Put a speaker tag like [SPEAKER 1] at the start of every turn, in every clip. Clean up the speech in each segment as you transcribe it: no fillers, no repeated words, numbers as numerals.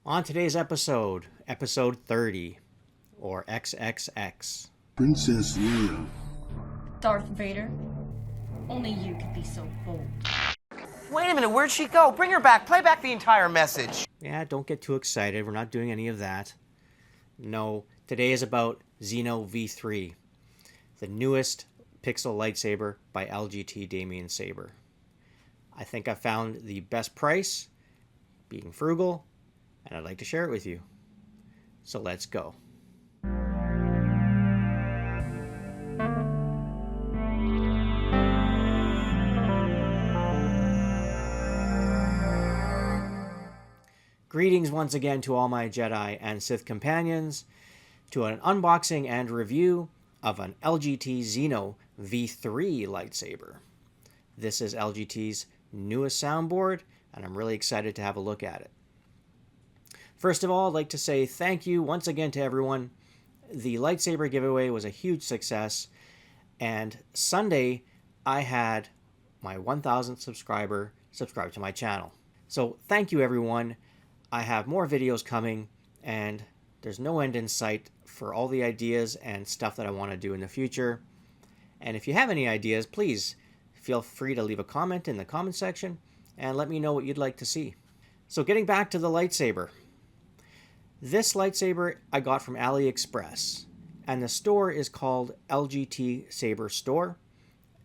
[SPEAKER 1] On today's episode, episode 30, or XXX.
[SPEAKER 2] Princess Leia.
[SPEAKER 3] Darth Vader. Only you could be so bold.
[SPEAKER 4] Wait a minute, where'd she go? Bring her back. Play back the entire message.
[SPEAKER 1] Yeah, don't get too excited. We're not doing any of that. No, today is about Xeno V3, the newest pixel lightsaber by LGTsaber. I think I found the best price, being frugal, and I'd like to share it with you. So let's go. Greetings once again to all my Jedi and Sith companions, to an unboxing and review of an LGT Xeno V3 lightsaber. This is LGT's newest soundboard, and I'm really excited to have a look at it. First of all, I'd like to say thank you once again to everyone. The lightsaber giveaway was a huge success, and Sunday I had my 1,000th subscriber subscribe to my channel. So thank you everyone. I have more videos coming, and there's no end in sight for all the ideas and stuff that I want to do in the future. And if you have any ideas, please feel free to leave a comment in the comment section and let me know what you'd like to see. So getting back to the lightsaber. This lightsaber I got from AliExpress, and the store is called LGTsaber Store,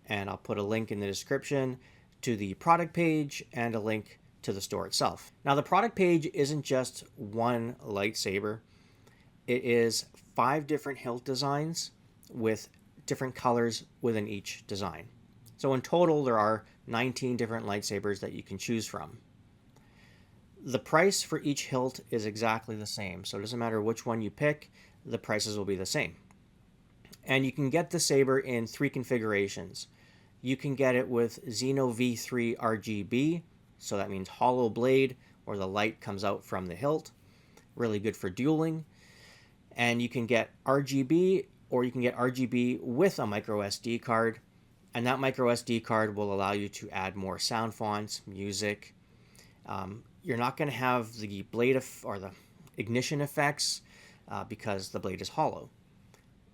[SPEAKER 1] and I'll put a link in the description to the product page and a link to the store itself. Now the product page isn't just one lightsaber. It is 5 different hilt designs with different colors within each design. So in total there are 19 different lightsabers that you can choose from. The price for each hilt is exactly the same, so it doesn't matter which one you pick, the prices will be the same. And you can get the saber in 3 configurations. You can get it with Xeno V3 RGB, so that means hollow blade, where the light comes out from the hilt. Really good for dueling. And you can get RGB, or you can get RGB with a micro SD card, and that micro SD card will allow you to add more sound fonts, music. You're not going to have the blade or the ignition effects because the blade is hollow.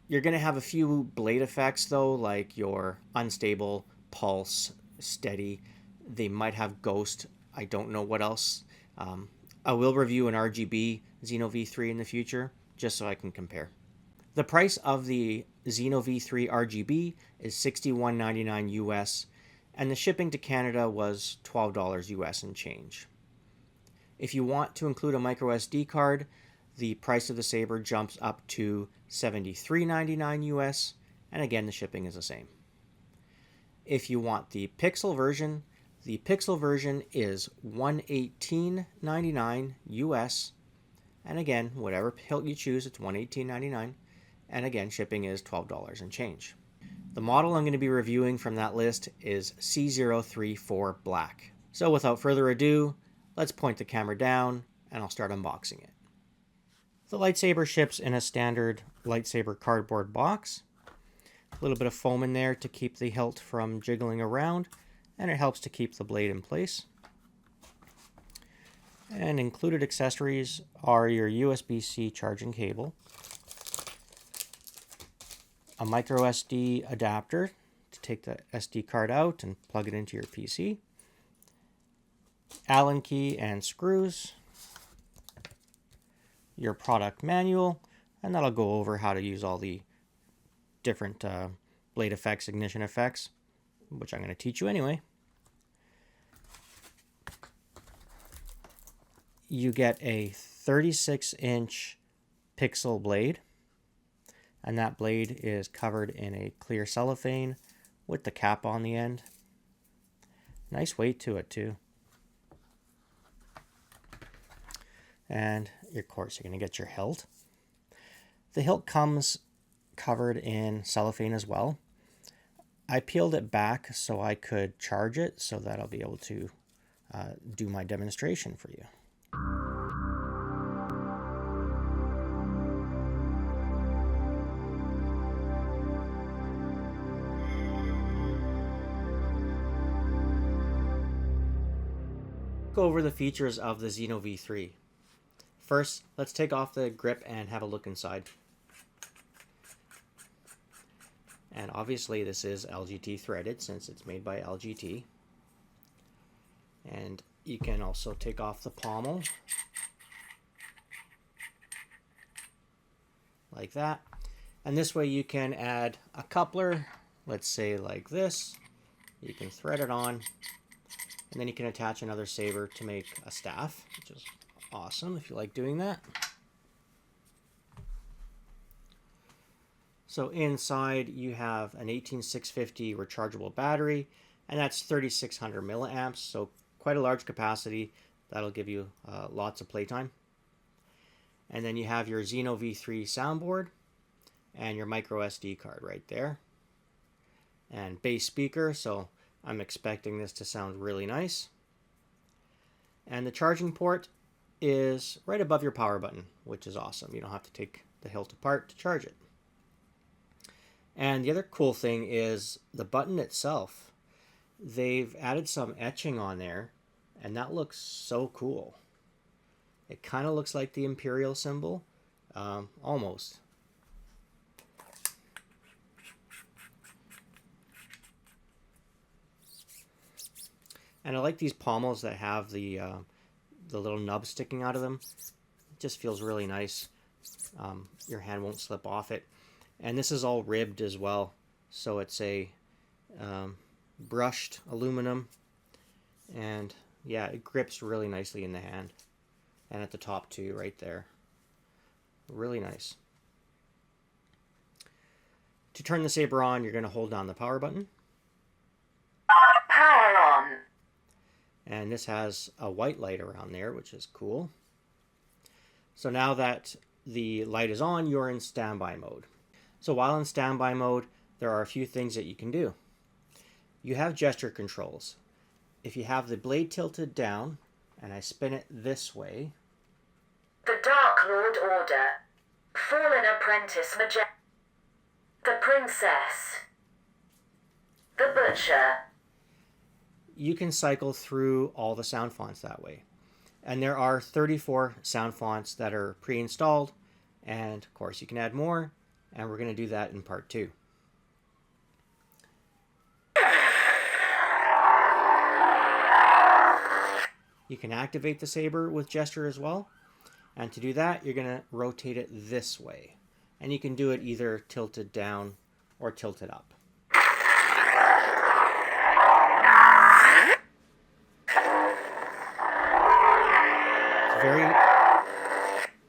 [SPEAKER 1] You're going to have a few blade effects though, like your unstable, pulse, steady. They might have ghost. I don't know what else. I will review an RGB Xeno V3 in the future, just so I can compare. The price of the Xeno V3 RGB is $61.99 US, and the shipping to Canada was $12 US and change. If you want to include a micro SD card, the price of the saber jumps up to $73.99 US, and again the shipping is the same. If you want the pixel version is $118.99 US, and again, whatever hilt you choose, it's $118.99, and again, shipping is $12 and change. The model I'm going to be reviewing from that list is C034 Black. So without further ado, let's point the camera down, and I'll start unboxing it. The lightsaber ships in a standard lightsaber cardboard box. A little bit of foam in there to keep the hilt from jiggling around, and it helps to keep the blade in place. And included accessories are your USB-C charging cable, a micro SD adapter to take the SD card out and plug it into your PC, Allen key and screws, your product manual, and that'll go over how to use all the different blade effects, ignition effects, which I'm going to teach you anyway. You get a 36-inch pixel blade, and that blade is covered in a clear cellophane with the cap on the end. Nice weight to it too. And of course you're going to get your hilt. The hilt comes covered in cellophane as well. I peeled it back so I could charge it so that I'll be able to do my demonstration for you. Go over the features of the Xeno V3. First, let's take off the grip and have a look inside. And obviously this is LGT threaded since it's made by LGT. And you can also take off the pommel like that. And this way you can add a coupler, let's say like this. You can thread it on, and then you can attach another saber to make a staff, which is awesome if you like doing that. So inside you have an 18650 rechargeable battery, and that's 3600 milliamps, so quite a large capacity. That'll give you lots of playtime. And then you have your Xeno V3 soundboard and your micro SD card right there. And bass speaker, so I'm expecting this to sound really nice. And the charging port is right above your power button, which is awesome. You don't have to take the hilt apart to charge it. And the other cool thing is the button itself. They've added some etching on there, and that looks so cool. It kind of looks like the Imperial symbol, almost. And I like these pommels that have the little nub sticking out of them. It just feels really nice. Your hand won't slip off it. And this is all ribbed as well. So it's a brushed aluminum. And yeah, it grips really nicely in the hand. And at the top too, right there. Really nice. To turn the saber on, you're going to hold down the power button.
[SPEAKER 2] Power on.
[SPEAKER 1] And this has a white light around there, which is cool. So now that the light is on, you're in standby mode. So while in standby mode, there are a few things that you can do. You have gesture controls. If you have the blade tilted down, and I spin it this way.
[SPEAKER 2] The Dark Lord Order. Fallen Apprentice Magenta. The Princess. The Butcher.
[SPEAKER 1] You can cycle through all the sound fonts that way. And there are 34 sound fonts that are pre-installed. And of course you can add more. And we're going to do that in part 2. You can activate the saber with gesture as well. And to do that, you're going to rotate it this way. And you can do it either tilted down or tilted up.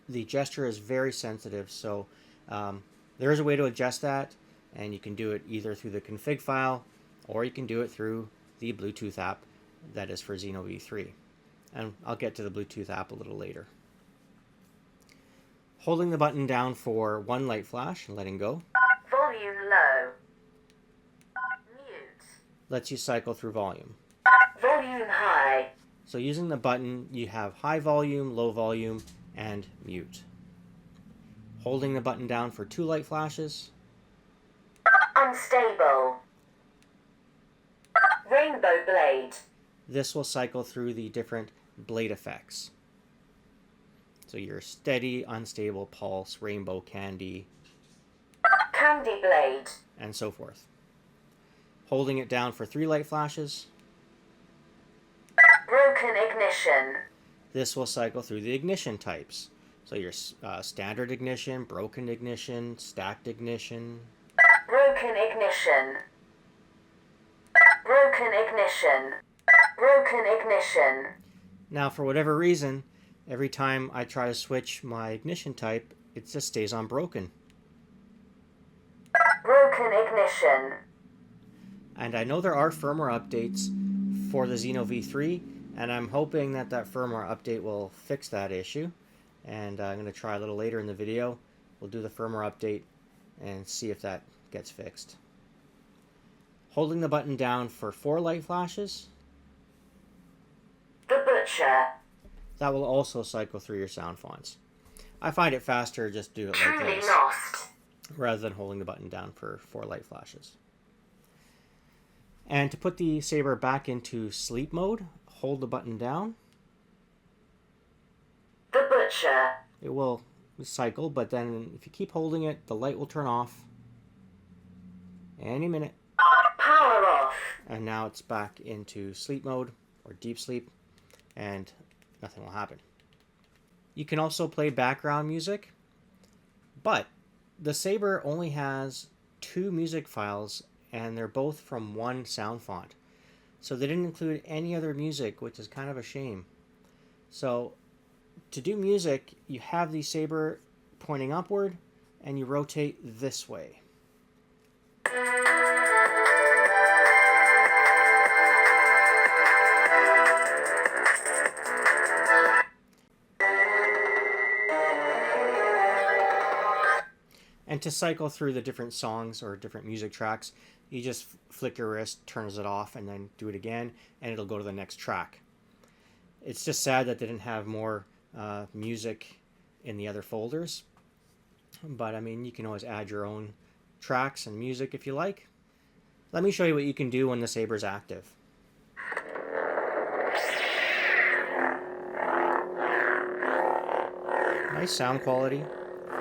[SPEAKER 1] The gesture is very sensitive, so there is a way to adjust that, and you can do it either through the config file, or you can do it through the Bluetooth app that is for Xeno V3. And I'll get to the Bluetooth app a little later. Holding the button down for one light flash and letting go.
[SPEAKER 2] Volume low. Mute.
[SPEAKER 1] Lets you cycle through volume.
[SPEAKER 2] Volume high.
[SPEAKER 1] So using the button, you have high volume, low volume, and mute. Holding the button down for 2 light flashes.
[SPEAKER 2] Unstable. Rainbow blade.
[SPEAKER 1] This will cycle through the different blade effects. So your steady, unstable, pulse, rainbow, candy,
[SPEAKER 2] Candy blade.
[SPEAKER 1] and so forth. Holding it down for 3 light flashes.
[SPEAKER 2] Broken ignition.
[SPEAKER 1] This will cycle through the ignition types. So your standard ignition, broken ignition, stacked ignition.
[SPEAKER 2] Broken ignition. Broken ignition. Broken ignition.
[SPEAKER 1] Now, for whatever reason, every time I try to switch my ignition type, it just stays on broken.
[SPEAKER 2] Broken ignition.
[SPEAKER 1] And I know there are firmware updates for the Xeno V3, and I'm hoping that that firmware update will fix that issue. And I'm going to try a little later in the video. We'll do the firmware update and see if that gets fixed. Holding the button down for 4 light flashes.
[SPEAKER 2] The Butcher.
[SPEAKER 1] That will also cycle through your sound fonts. I find it faster just do it like
[SPEAKER 2] Truly
[SPEAKER 1] this,
[SPEAKER 2] lost.
[SPEAKER 1] rather than holding the button down for 4 light flashes. And to put the saber back into sleep mode, hold the button down.
[SPEAKER 2] The Butcher. Temperature.
[SPEAKER 1] It will cycle, but then if you keep holding it, the light will turn off any minute.
[SPEAKER 2] Power off.
[SPEAKER 1] And now it's back into sleep mode or deep sleep, and nothing will happen. You can also play background music, but the Saber only has 2 music files, and they're both from one sound font. So they didn't include any other music, which is kind of a shame. So to do music, you have the Saber pointing upward, and you rotate this way. And to cycle through the different songs or different music tracks, you just flick your wrist, turns it off, and then do it again, and it'll go to the next track. It's just sad that they didn't have more music in the other folders. But, I mean, you can always add your own tracks and music if you like. Let me show you what you can do when the Saber's active. Nice sound quality.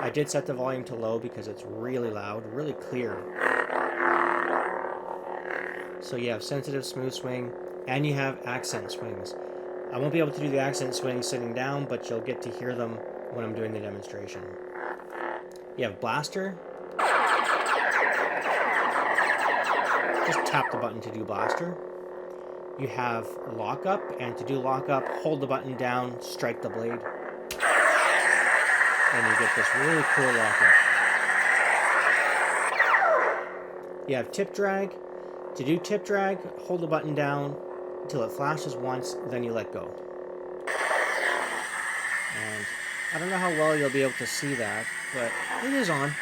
[SPEAKER 1] I did set the volume to low because it's really loud, really clear. So you have sensitive smooth swing, and you have accent swings. I won't be able to do the accent swings sitting down, but you'll get to hear them when I'm doing the demonstration. You have blaster. Just tap the button to do blaster. You have lockup, and to do lockup, hold the button down, strike the blade. And you get this really cool lockup. You have tip drag. To do tip drag, hold the button down until it flashes once, then you let go. And I don't know how well you'll be able to see that, but it is on.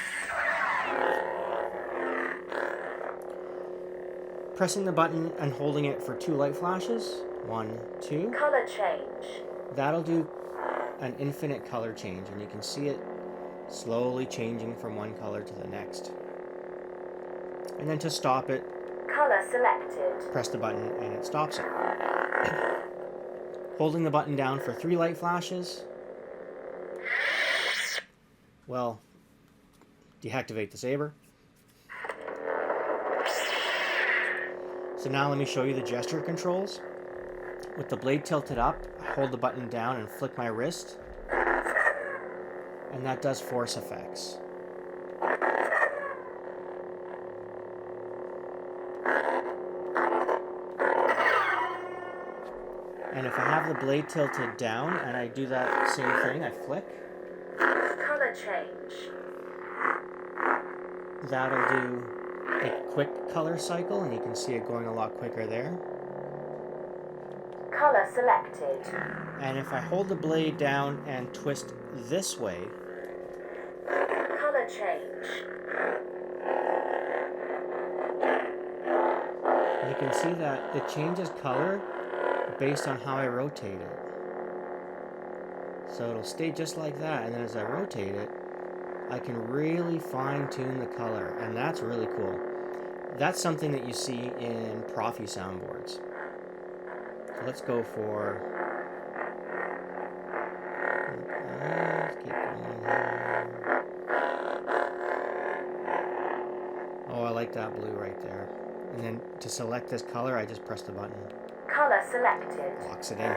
[SPEAKER 1] Pressing the button and holding it for 2 light flashes. 1, 2.
[SPEAKER 2] Color change.
[SPEAKER 1] That'll do an infinite color change, and you can see it slowly changing from one color to the next. And then to stop it,
[SPEAKER 2] Color selected.
[SPEAKER 1] press the button and it stops it. Holding the button down for 3 light flashes, well, deactivate the Saber. So now let me show you the gesture controls. With the blade tilted up, I hold the button down and flick my wrist, and that does force effects. And if I have the blade tilted down and I do that same thing, I flick,
[SPEAKER 2] Color change.
[SPEAKER 1] that'll do a quick color cycle, and you can see it going a lot quicker there.
[SPEAKER 2] Color selected.
[SPEAKER 1] And if I hold the blade down and twist this way,
[SPEAKER 2] Color change.
[SPEAKER 1] you can see that it changes color based on how I rotate it. So it'll stay just like that, and then as I rotate it, I can really fine-tune the color, and that's really cool. That's something that you see in Profi soundboards. Let's go for... Let's keep going here. Oh, I like that blue right there. And then to select this color, I just press the button.
[SPEAKER 2] Color selected.
[SPEAKER 1] Locks it in.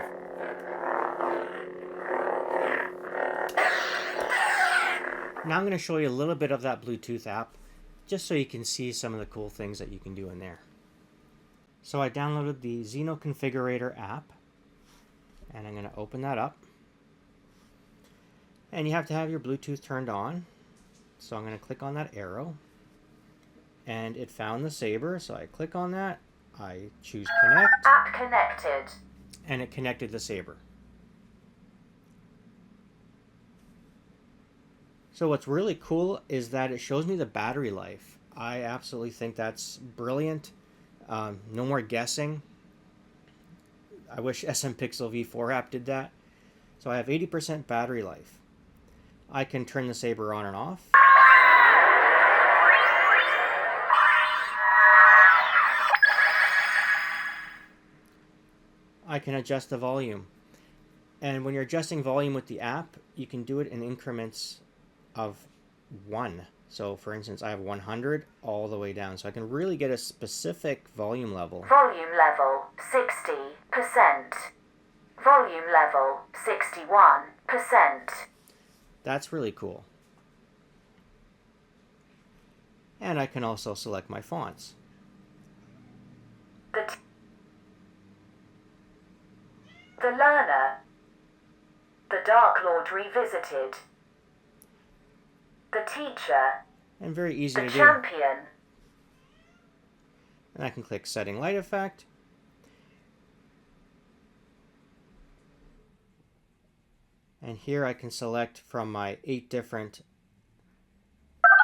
[SPEAKER 1] Now I'm going to show you a little bit of that Bluetooth app, just so you can see some of the cool things that you can do in there. So I downloaded the Xeno Configurator app, and I'm going to open that up. And you have to have your Bluetooth turned on. So I'm going to click on that arrow, and it found the Saber, so I click on that, I choose connect,
[SPEAKER 2] App connected.
[SPEAKER 1] and it connected the Saber. So what's really cool is that it shows me the battery life. I absolutely think that's brilliant. No more guessing. I wish SOUNDFONTS V4 app did that. So I have 80% battery life. I can turn the Saber on and off. I can adjust the volume. And when you're adjusting volume with the app, you can do it in increments of 1. So for instance, I have 100 all the way down. So I can really get a specific volume level.
[SPEAKER 2] Volume level 60%. Volume level 61%.
[SPEAKER 1] That's really cool. And I can also select my fonts.
[SPEAKER 2] The Learner. The Dark Lord Revisited. The Teacher.
[SPEAKER 1] And very easy
[SPEAKER 2] The
[SPEAKER 1] to do.
[SPEAKER 2] Champion.
[SPEAKER 1] And I can click Setting Light Effect. And here I can select from my 8 different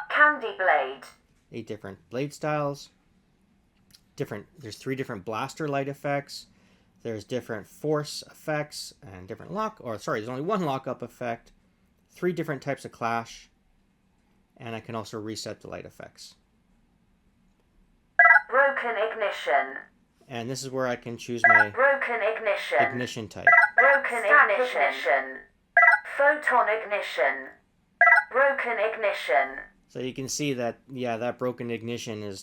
[SPEAKER 2] Candy Blade.
[SPEAKER 1] 8 different blade styles. There's 3 different blaster light effects. There's different force effects and different there's only one lockup effect. 3 different types of clash. And I can also reset the light effects.
[SPEAKER 2] Broken Ignition.
[SPEAKER 1] And this is where I can choose my
[SPEAKER 2] Broken Ignition.
[SPEAKER 1] ignition type.
[SPEAKER 2] Broken Ignition. Photon Ignition. Broken Ignition.
[SPEAKER 1] So you can see that, yeah, that broken ignition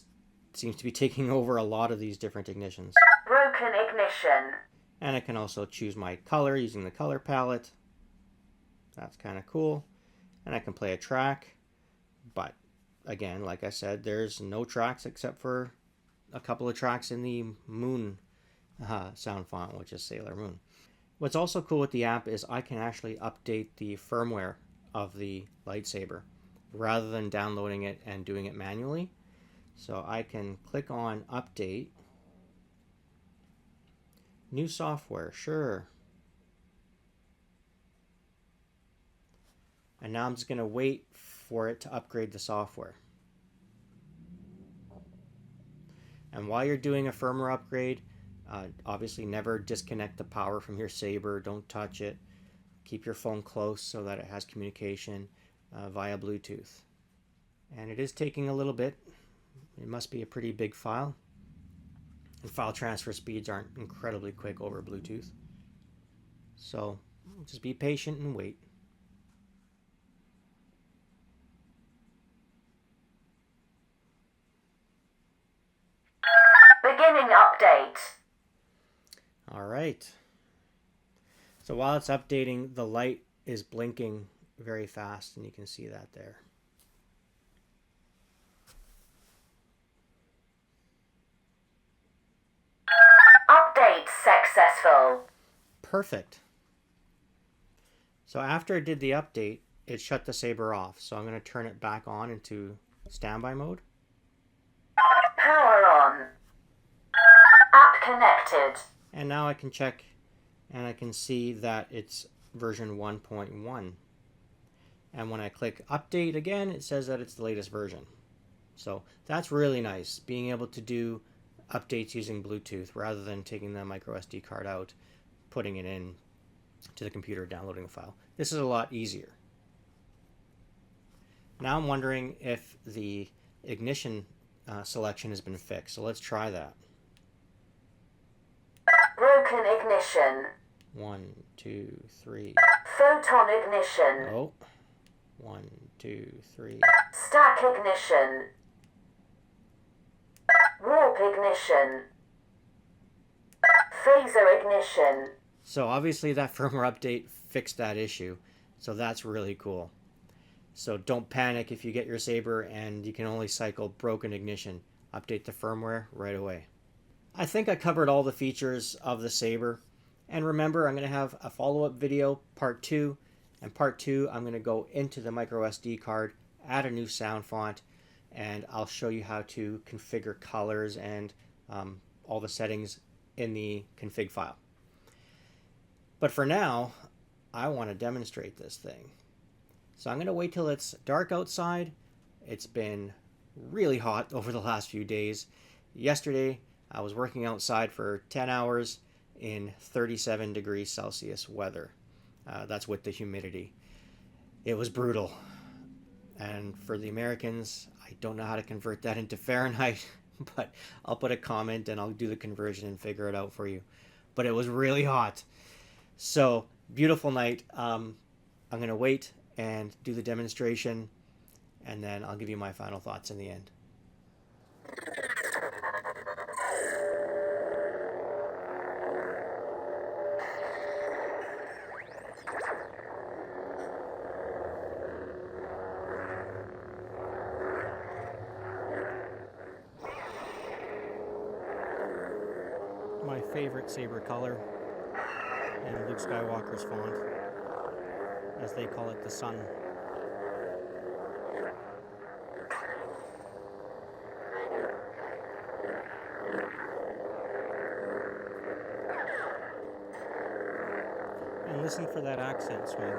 [SPEAKER 1] seems to be taking over a lot of these different ignitions.
[SPEAKER 2] Broken Ignition.
[SPEAKER 1] And I can also choose my color using the color palette. That's kind of cool. And I can play a track. But again, like I said, there's no tracks except for a couple of tracks in the Moon sound font, which is Sailor Moon. What's also cool with the app is I can actually update the firmware of the lightsaber rather than downloading it and doing it manually. So I can click on Update. New software, sure. And now I'm just going to wait for it to upgrade the software. And while you're doing a firmware upgrade, obviously never disconnect the power from your saber. Don't touch it. Keep your phone close so that it has communication via Bluetooth. And it is taking a little bit. It must be a pretty big file. And file transfer speeds aren't incredibly quick over Bluetooth. So just be patient and wait.
[SPEAKER 2] Beginning update.
[SPEAKER 1] All right. So while it's updating, the light is blinking very fast, and you can see that there.
[SPEAKER 2] Update successful.
[SPEAKER 1] Perfect. So after it did the update, it shut the saber off. So I'm going to turn it back on into standby mode.
[SPEAKER 2] Power on. App connected.
[SPEAKER 1] And now I can check and I can see that it's version 1.1. And when I click update again, it says that it's the latest version. So that's really nice, being able to do updates using Bluetooth rather than taking the micro SD card out, putting it in to the computer, downloading the file. This is a lot easier. Now I'm wondering if the ignition selection has been fixed. So let's try that.
[SPEAKER 2] Broken ignition.
[SPEAKER 1] 1, 2, 3.
[SPEAKER 2] Photon ignition.
[SPEAKER 1] Oh. 1, 2, 3.
[SPEAKER 2] Stack ignition. Warp ignition. Phaser ignition.
[SPEAKER 1] So obviously that firmware update fixed that issue. So that's really cool. So don't panic if you get your saber and you can only cycle broken ignition. Update the firmware right away. I think I covered all the features of the saber. And remember, I'm going to have a follow-up video, part 2. And part 2, I'm going to go into the micro SD card, add a new sound font, and I'll show you how to configure colors and all the settings in the config file. But for now, I want to demonstrate this thing. So I'm going to wait till it's dark outside. It's been really hot over the last few days. Yesterday, I was working outside for 10 hours in 37 degrees Celsius weather. That's with the humidity. It was brutal. And for the Americans, I don't know how to convert that into Fahrenheit, but I'll put a comment and I'll do the conversion and figure it out for you. But it was really hot. So Beautiful night. I'm going to wait and do the demonstration, and then I'll give you my final thoughts in the end. My favorite saber color, and Luke Skywalker's font, as they call it, the sun. And listen for that accent swing.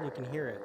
[SPEAKER 1] You can hear it.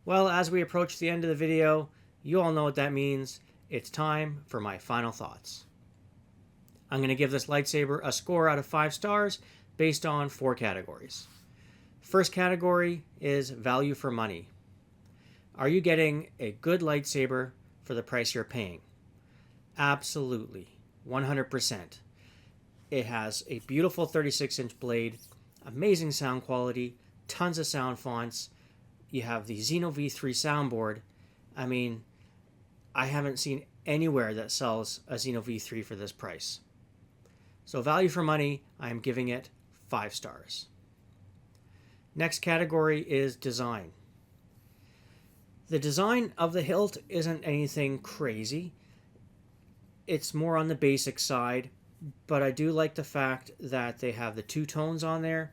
[SPEAKER 1] Well, as we approach the end of the video, you all know what that means. It's time for my final thoughts. I'm going to give this lightsaber a score out of 5 stars based on 4 categories. First category is value for money. Are you getting a good lightsaber for the price you're paying? Absolutely, 100%. It has a beautiful 36-inch blade, amazing sound quality, tons of sound fonts. You have the Xeno V3 soundboard. I mean, I haven't seen anywhere that sells a Xeno V3 for this price. So value for money, I am giving it 5 stars. Next category is design. The design of the hilt isn't anything crazy. It's more on the basic side, but I do like the fact that they have the 2 tones on there.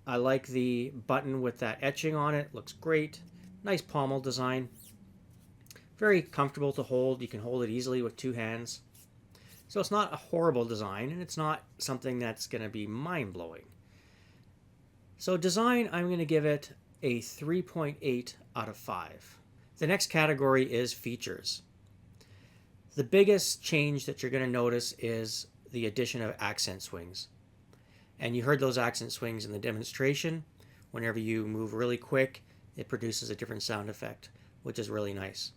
[SPEAKER 1] I like the button with that etching on it. Looks great. Nice pommel design. Very comfortable to hold. You can hold it easily with 2 hands. So it's not a horrible design, and it's not something that's going to be mind-blowing. So design, I'm going to give it a 3.8 out of 5. The next category is features. The biggest change that you're going to notice is the addition of accent swings. And you heard those accent swings in the demonstration. Whenever you move really quick, it produces a different sound effect, which is really nice.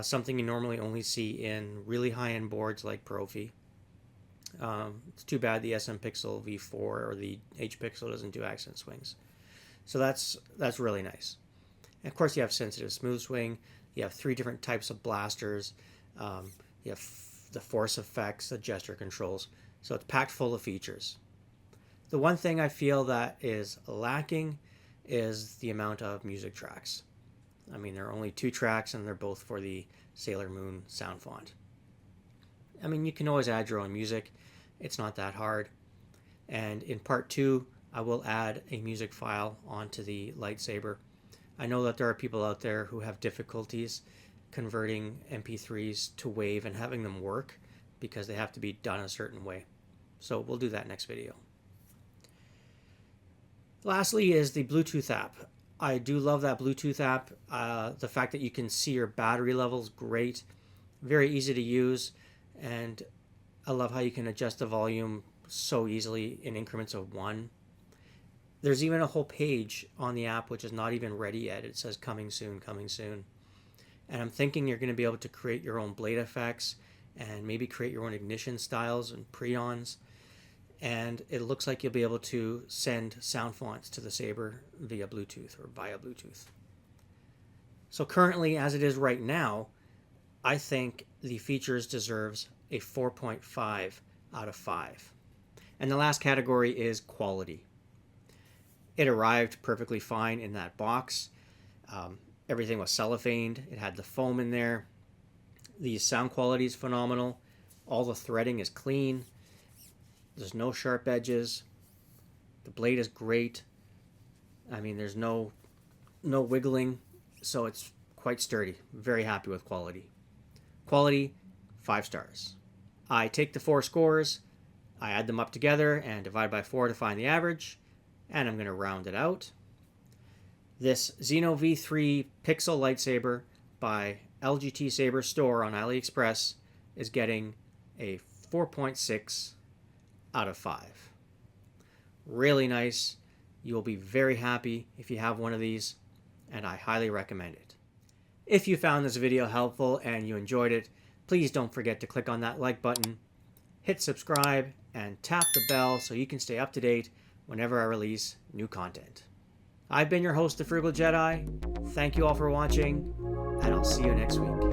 [SPEAKER 1] Something you normally only see in really high-end boards like Profi. It's too bad the SOUNDFONTS V4 or the H-Pixel doesn't do accent swings. So that's really nice. And of course, you have sensitive smooth swing. You have 3 different types of blasters. You have the force effects, the gesture controls. So it's packed full of features. The one thing I feel that is lacking is the amount of music tracks. I mean, there are only 2 tracks, and they're both for the Sailor Moon sound font. I mean, you can always add your own music. It's not that hard. And in part 2, I will add a music file onto the lightsaber. I know that there are people out there who have difficulties converting MP3s to WAV and having them work because they have to be done a certain way. So we'll do that next video. Lastly is the Bluetooth app. I do love that Bluetooth app. The fact that you can see your battery levels, great. Very easy to use, and I love how you can adjust the volume so easily in increments of 1. There's even a whole page on the app which is not even ready yet. It says coming soon, coming soon. And I'm thinking you're going to be able to create your own blade effects and maybe create your own ignition styles and preons. and it looks like you'll be able to send sound fonts to the Saber via Bluetooth or via Bluetooth. So currently, as it is right now, I think the features deserves a 4.5 out of 5. And the last category is quality. It arrived perfectly fine in that box. Everything was cellophaned. It had the foam in there. The sound quality is phenomenal. All the threading is clean. There's no sharp edges. The blade is great. I mean, there's no wiggling, so it's quite sturdy. Very happy with quality. Quality, 5 stars. I take the 4 scores, I add them up together and divide by 4 to find the average, and I'm going to round it out. This Xeno V3 Pixel Lightsaber by LGTsaber store on AliExpress is getting a 4.6 out of 5. Really nice. You'll be very happy if you have one of these, and I highly recommend it. If you found this video helpful and you enjoyed it, please don't forget to click on that like button, hit subscribe, and tap the bell so you can stay up to date whenever I release new content. I've been your host, The Frugal Jedi. Thank you all for watching, and I'll see you next week.